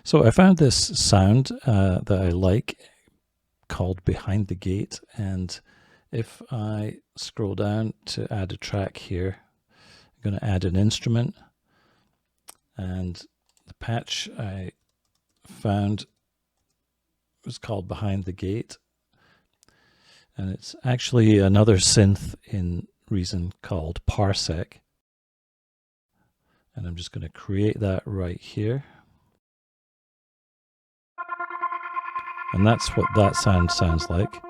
So I found this sound that I like called Behind the Gate, and if I scroll down to add a track here, I'm going to add an instrument, and the patch I found was called Behind the Gate, and it's actually another synth in Reason called Parsec, and I'm just going to create that right here. And that's what that sound sounds like.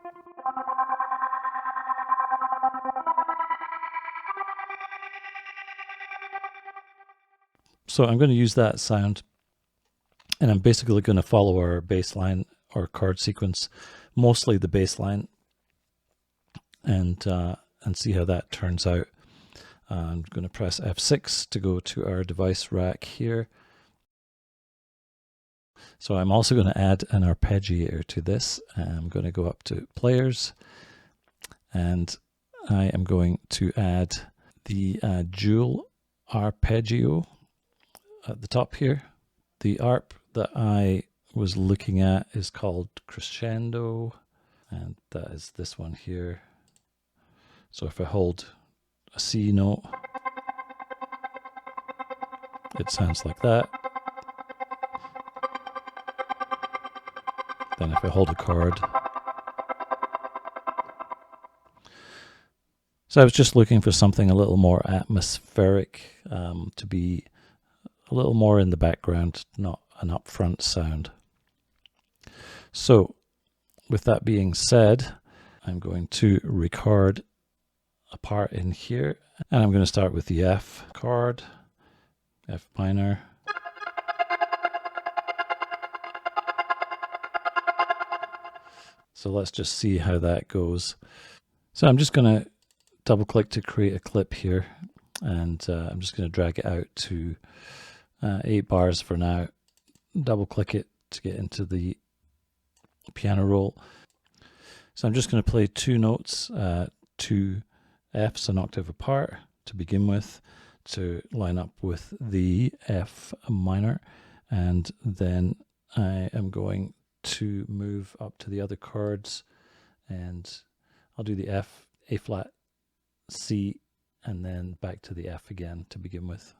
So I'm going to use that sound, and I'm basically going to follow our bass line or chord sequence, mostly the bass line, and see how that turns out. I'm going to press F6 to go to our device rack here. So I'm also going to add an arpeggiator to this. I'm going to go up to Players, and I am going to add the dual arpeggio at the top here. The ARP that I was looking at is called Crescendo, and that is this one here. So if I hold a C note, it sounds like that. Then if I hold a chord. So I was just looking for something a little more atmospheric, to be a little more in the background, not an upfront sound. So with that being said, I'm going to record a part in here, and I'm going to start with the F chord, F minor. So let's just see how that goes. So I'm just going to double click to create a clip here, and I'm just going to drag it out to 8 bars for now. Double click it to get into the piano roll. So I'm just going to play 2 notes, 2 Fs an octave apart to begin with, to line up with the F minor, and then I am going to move up to the other chords, and I'll do the F, A flat, C, and then back to the F again to begin with.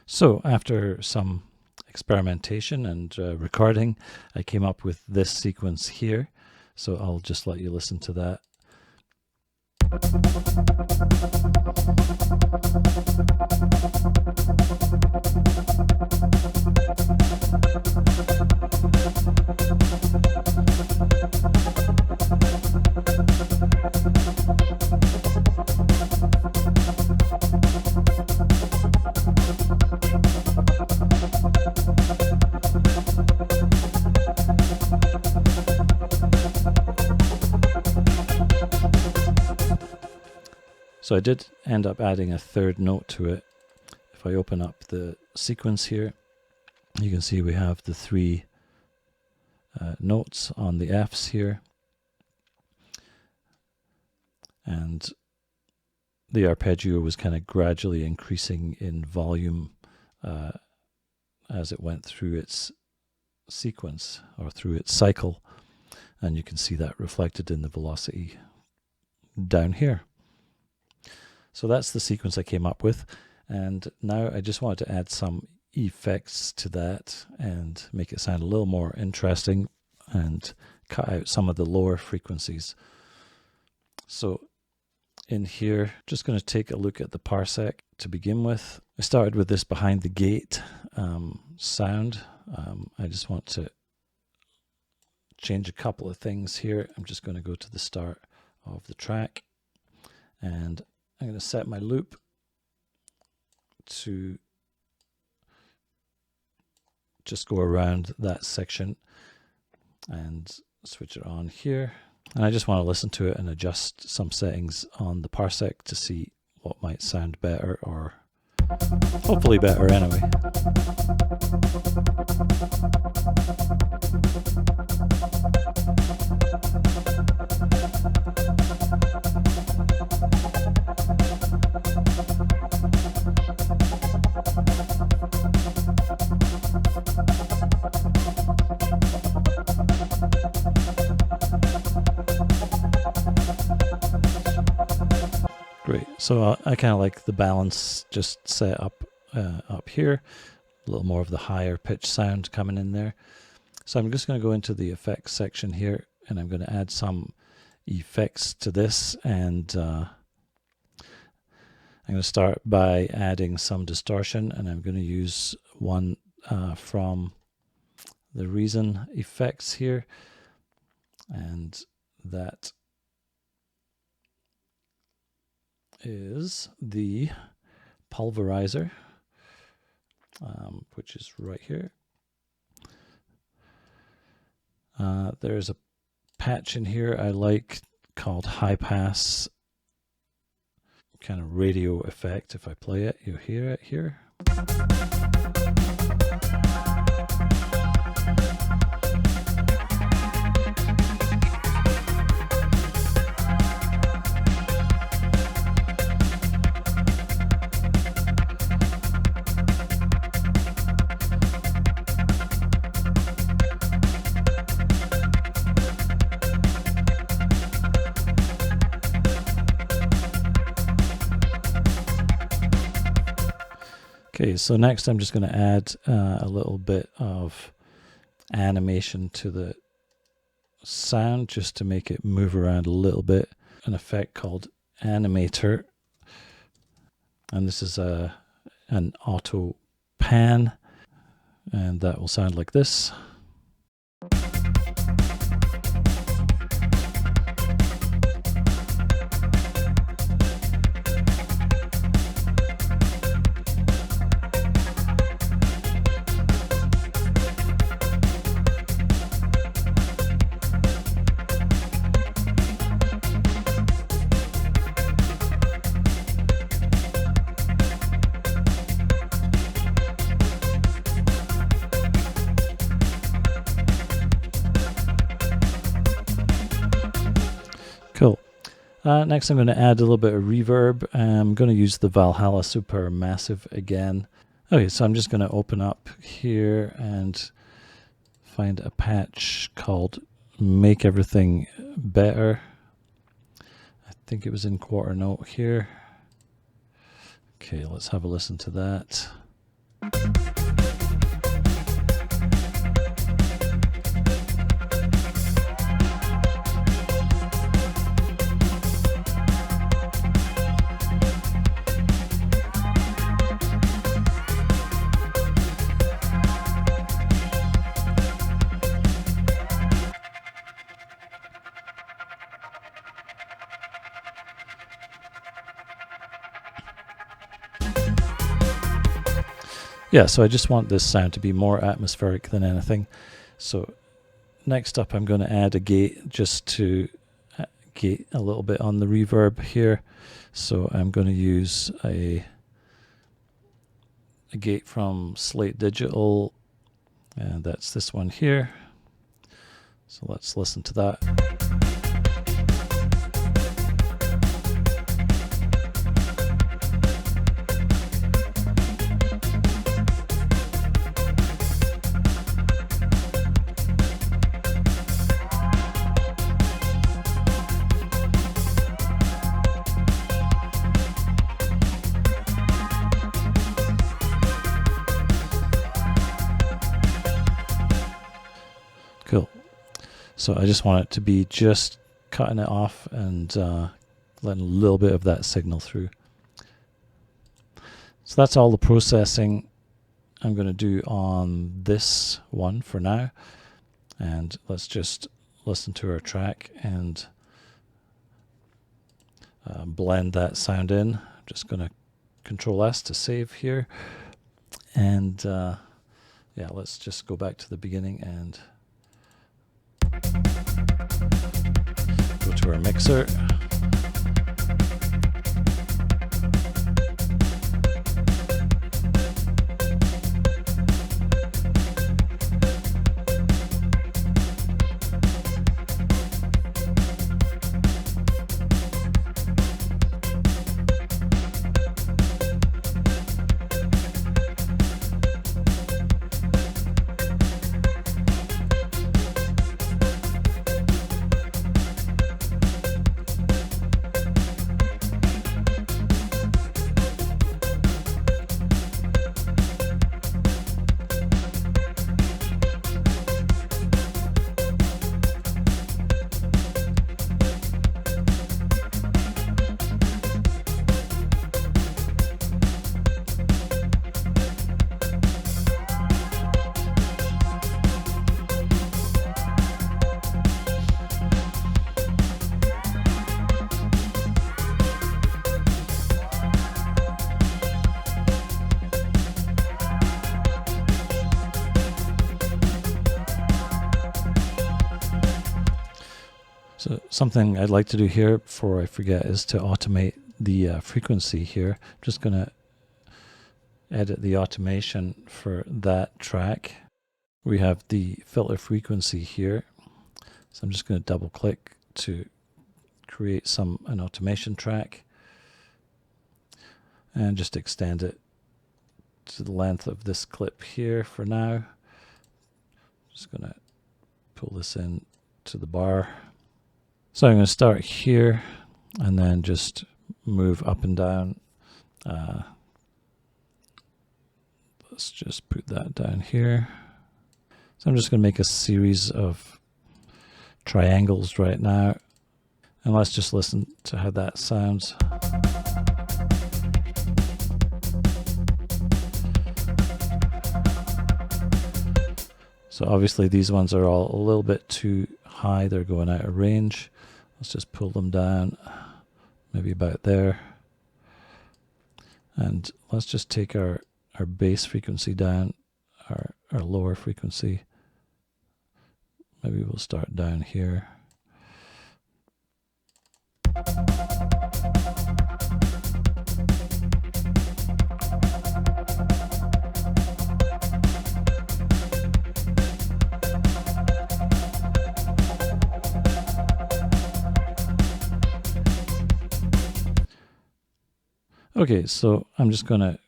So after some experimentation and recording, I came up with this sequence here. So I'll just let you listen to that. So I did end up adding a 3rd note to it. If I open up the sequence here, you can see we have the 3 notes on the Fs here. And the arpeggio was kind of gradually increasing in volume as it went through its sequence or through its cycle. And you can see that reflected in the velocity down here. So that's the sequence I came up with, and now I just wanted to add some effects to that and make it sound a little more interesting and cut out some of the lower frequencies. So in here, just going to take a look at the Parsec to begin with. I started with this Behind the Gate sound. I just want to change a couple of things here. I'm just going to go to the start of the track, and I'm going to set my loop to just go around that section and switch it on here. And I just want to listen to it and adjust some settings on the parsec to see what might sound better, or hopefully better anyway. Great. So I kind of like the balance just set up here. A little more of the higher pitch sound coming in there. So I'm just going to go into the effects section here, and I'm going to add some effects to this, and I'm going to start by adding some distortion, and I'm going to use one from the Reason effects here, and that is the pulveriser, which is right here. There's a patch in here I like called high pass, kind of radio effect. If I play it, you'll hear it here. Okay, so next I'm just going to add a little bit of animation to the sound just to make it move around a little bit. An effect called animator, and this is an auto pan, and that will sound like this. Cool. Next I'm going to add a little bit of reverb. I'm going to use the Valhalla Supermassive again. Okay, so I'm just going to open up here and find a patch called Make Everything Better. I think it was in quarter note here. Okay, let's have a listen to that. Yeah, so I just want this sound to be more atmospheric than anything. So next up I'm going to add a gate just to gate a little bit on the reverb here. So I'm going to use a gate from Slate Digital, and that's this one here. So let's listen to that. Cool. So I just want it to be just cutting it off and letting a little bit of that signal through. So that's all the processing I'm going to do on this one for now. And let's just listen to our track and blend that sound in. I'm just going to Control S to save here. And yeah, let's just go back to the beginning and go to our mixer. So something I'd like to do here before I forget is to automate the frequency here. I'm just going to edit the automation for that track. We have the filter frequency here. So I'm just going to double click to create an automation track and just extend it to the length of this clip here for now. Just going to pull this in to the bar. So I'm going to start here and then just move up and down. Let's just put that down here. So I'm just going to make a series of triangles right now. And let's just listen to how that sounds. So obviously these ones are all a little bit too high. They're going out of range. Let's just pull them down, maybe about there. And let's just take our bass frequency down, our lower frequency. Maybe we'll start down here. Okay, so I'm just going to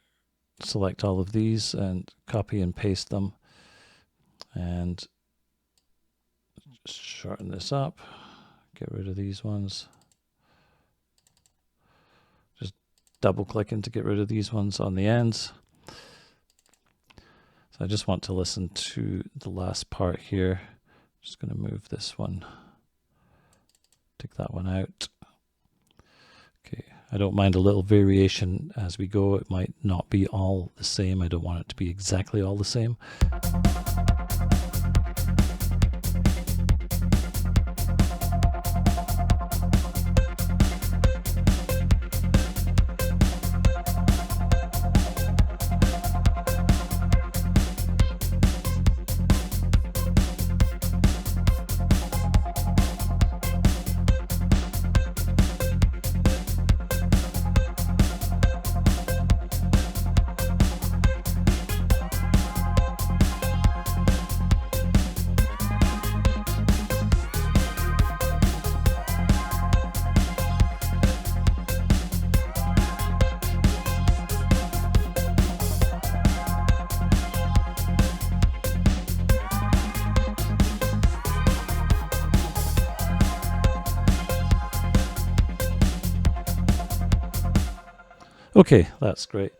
select all of these and copy and paste them and shorten this up, get rid of these ones. Just double clicking to get rid of these ones on the ends. So I just want to listen to the last part here. Just going to move this one, take that one out. Okay, I don't mind a little variation as we go. It might not be all the same. I don't want it to be exactly all the same. Okay, that's great.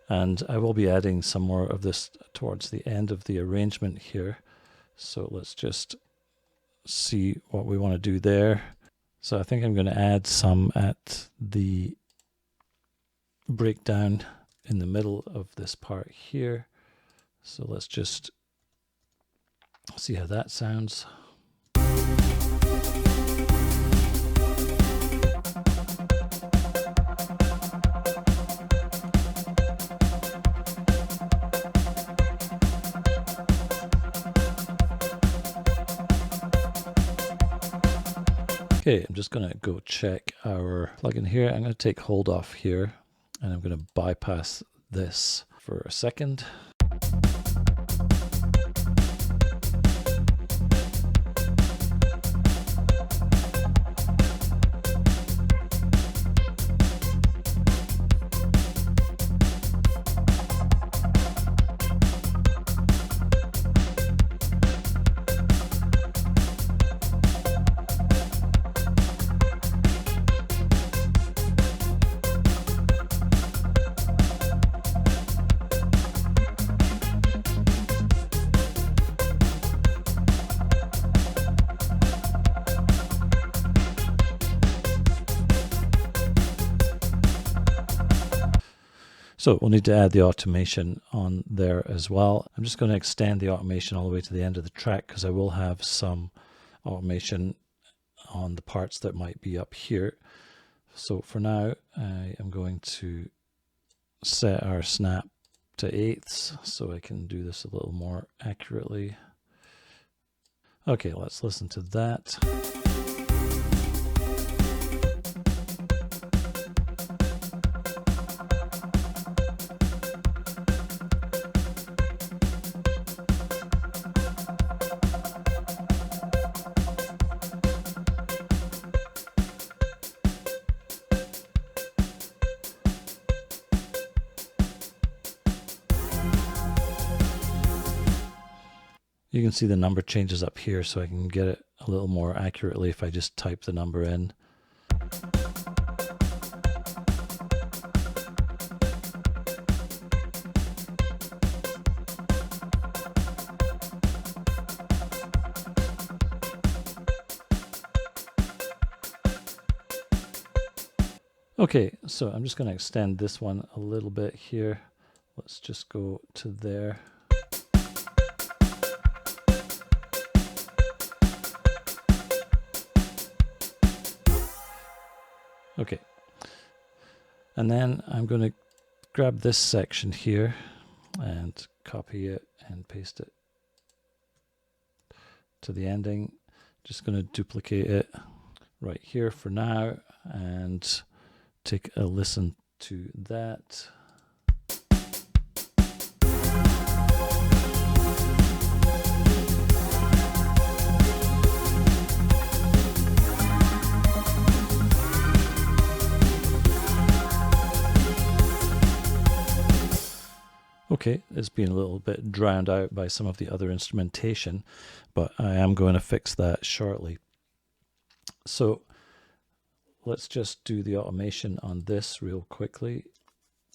And I will be adding some more of this towards the end of the arrangement here. So let's just see what we want to do there. So I think I'm going to add some at the breakdown in the middle of this part here. So let's just see how that sounds. Okay, I'm just going to go check our plugin here. I'm going to take hold off here and I'm going to bypass this for a second. So we'll need to add the automation on there as well. I'm just going to extend the automation all the way to the end of the track because I will have some automation on the parts that might be up here. So for now, I am going to set our snap to eighths so I can do this a little more accurately. Okay, let's listen to that. You can see the number changes up here, so I can get it a little more accurately if I just type the number in. Okay, so I'm just going to extend this one a little bit here. Let's just go to there. Okay, and then I'm going to grab this section here and copy it and paste it to the ending. Just going to duplicate it right here for now and take a listen to that. Okay, it's been a little bit drowned out by some of the other instrumentation, but I am going to fix that shortly. So let's just do the automation on this real quickly.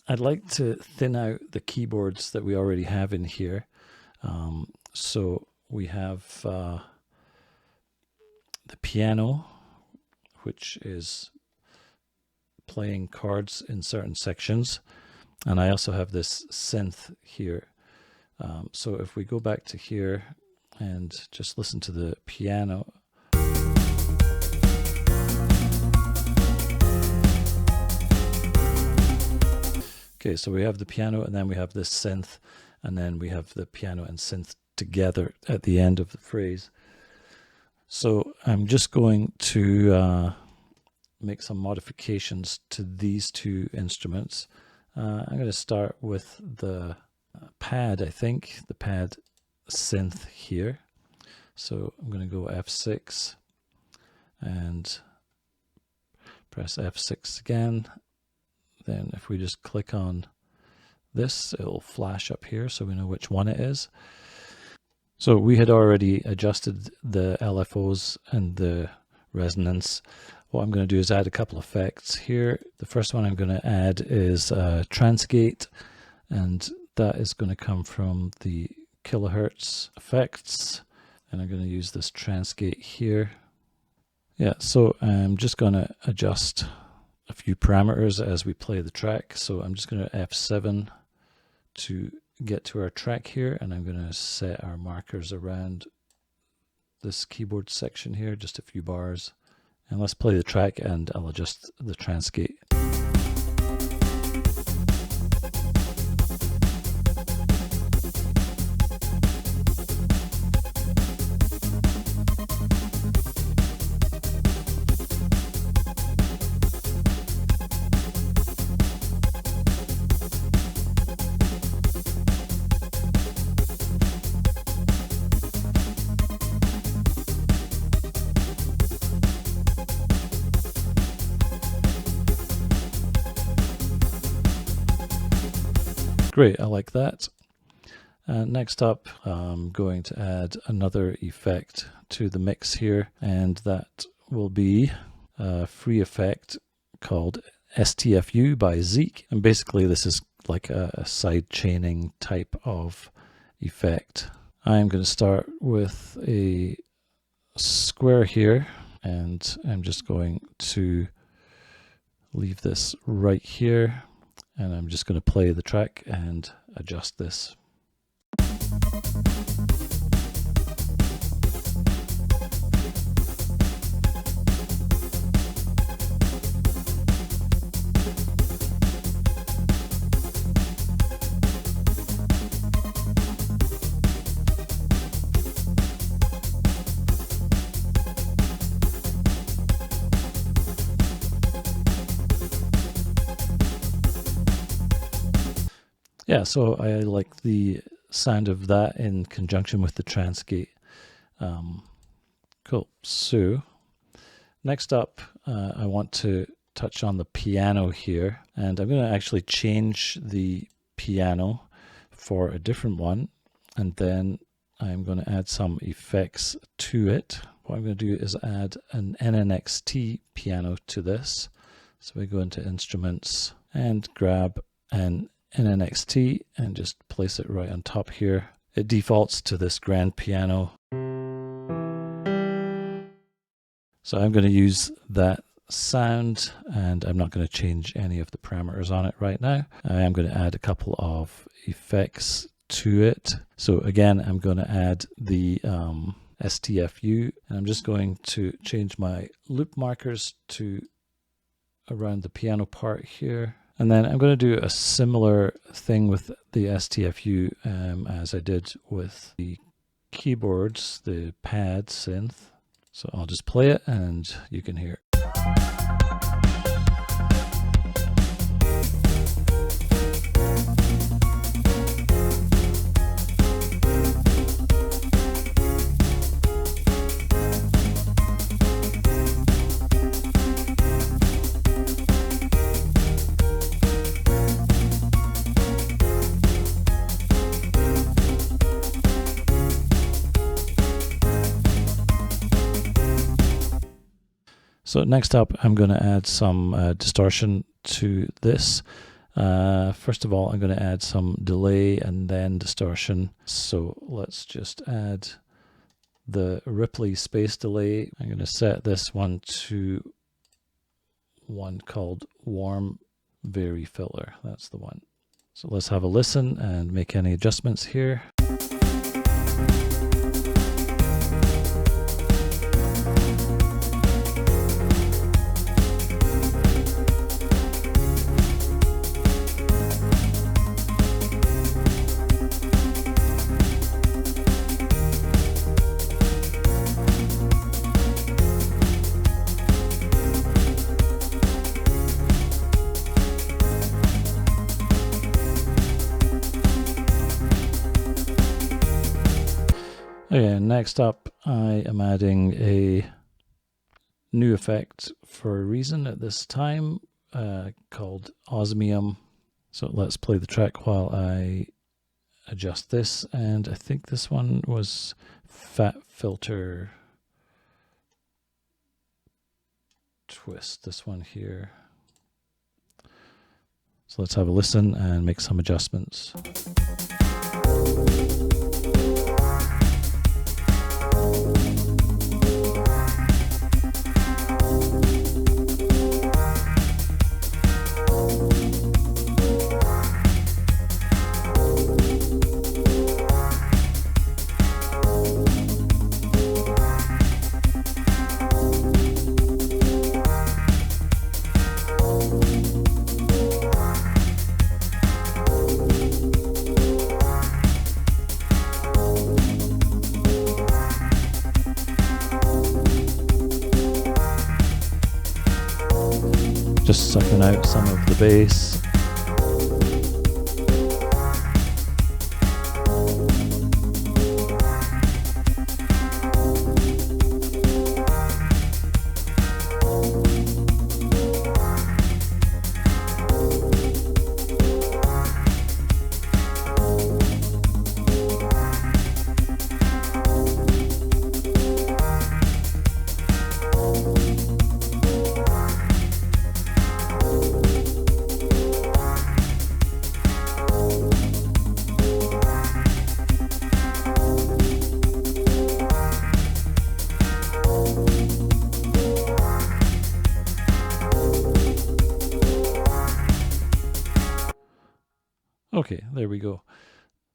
I'd like to thin out the keyboards that we already have in here. So we have the piano, which is playing chords in certain sections. And I also have this synth here. So if we go back to here and just listen to the piano. Okay, so we have the piano and then we have this synth and then we have the piano and synth together at the end of the phrase. So I'm just going to make some modifications to these two instruments. I'm going to start with the pad, I think, the pad synth here. So I'm going to go F6 and press F6 again. Then if we just click on this, it'll flash up here so we know which one it is. So we had already adjusted the LFOs and the resonance. What I'm going to do is add a couple of effects here. The first one I'm going to add is trance gate, and that is going to come from the kilohertz effects, and I'm going to use this trance gate here. Yeah, so I'm just going to adjust a few parameters as we play the track. So I'm just going to F7 to get to our track here, and I'm going to set our markers around this keyboard section here, just a few bars. And let's play the track and I'll adjust the trance gate. Great, I like that. Next up, I'm going to add another effect to the mix here, and that will be a free effect called stfu by Zeek. And basically this is like a side chaining type of effect. I'm going to start with a square here, and I'm just going to leave this right here, and I'm just going to play the track and adjust this. Yeah, so I like the sound of that in conjunction with the trance gate. Cool. So next up, I want to touch on the piano here, and I'm going to actually change the piano for a different one, and then I'm going to add some effects to it. What I'm going to do is add an NNXT piano to this. So we go into Instruments and grab an NNXT and just place it right on top here. It defaults to this grand piano. So I'm going to use that sound, and I'm not going to change any of the parameters on it right now. I am going to add a couple of effects to it. So again, I'm going to add the stfu, and I'm just going to change my loop markers to around the piano part here. And then I'm going to do a similar thing with the stfu as I did with the keyboards, the pad synth. So I'll just play it and you can hear it. So next up, I'm going to add some distortion to this. First of all, I'm going to add some delay and then distortion. So let's just add the Ripley space delay. I'm going to set this one to one called Warm Vary Filter. That's the one. So let's have a listen and make any adjustments here. Okay, next up I am adding a new effect for a reason at this time called osmium. So let's play the track while I adjust this, and I think this one was Fat Filter Twist, this one here. So let's have a listen and make some adjustments. Just sucking out some of the bass. Okay, there we go.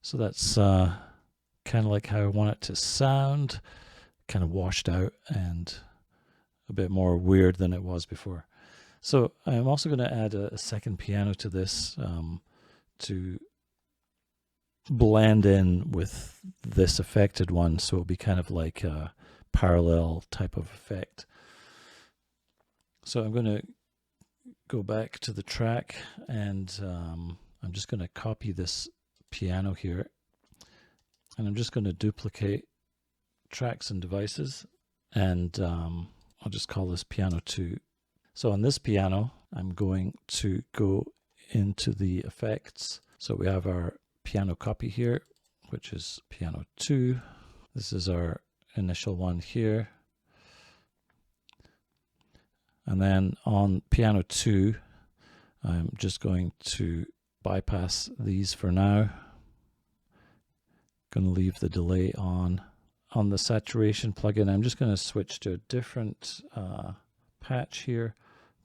So that's kind of like how I want it to sound, kind of washed out and a bit more weird than it was before. So I'm also going to add a second piano to this to blend in with this affected one, so it'll be kind of like a parallel type of effect. So I'm going to go back to the track, and I'm just going to copy this piano here, and I'm just going to duplicate tracks and devices, and I'll just call this piano 2. So on this piano, I'm going to go into the effects. So we have our piano copy here, which is piano 2. This is our initial one here. And then on piano 2, I'm just going to bypass these for now. Going to leave the delay on. On the saturation plugin, I'm just going to switch to a different patch here,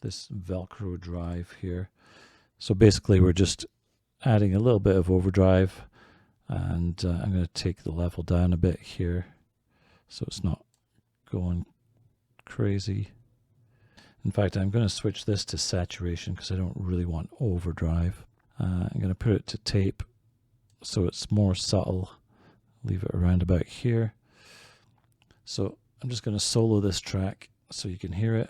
this Velcro drive here. So basically we're just adding a little bit of overdrive, and I'm going to take the level down a bit here so it's not going crazy. In fact, I'm going to switch this to saturation because I don't really want overdrive. I'm going to put it to tape so it's more subtle. Leave it around about here. So I'm just going to solo this track so you can hear it.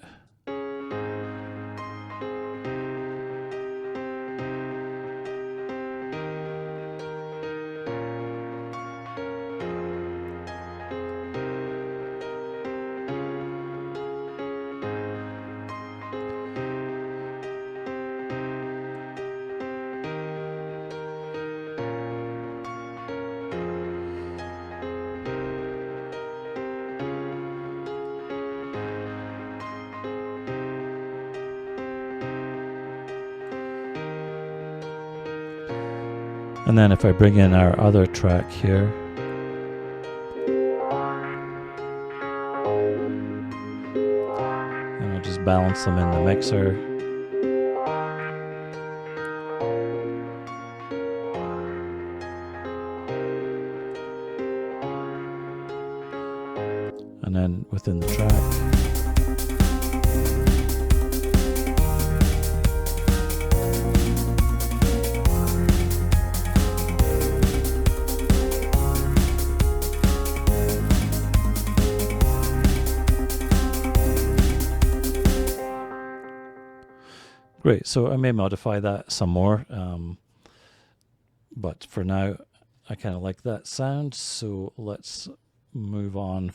And then if I bring in our other track here, and I'll just balance them in the mixer. And then within the track. Great, so I may modify that some more, but for now I kind of like that sound, so let's move on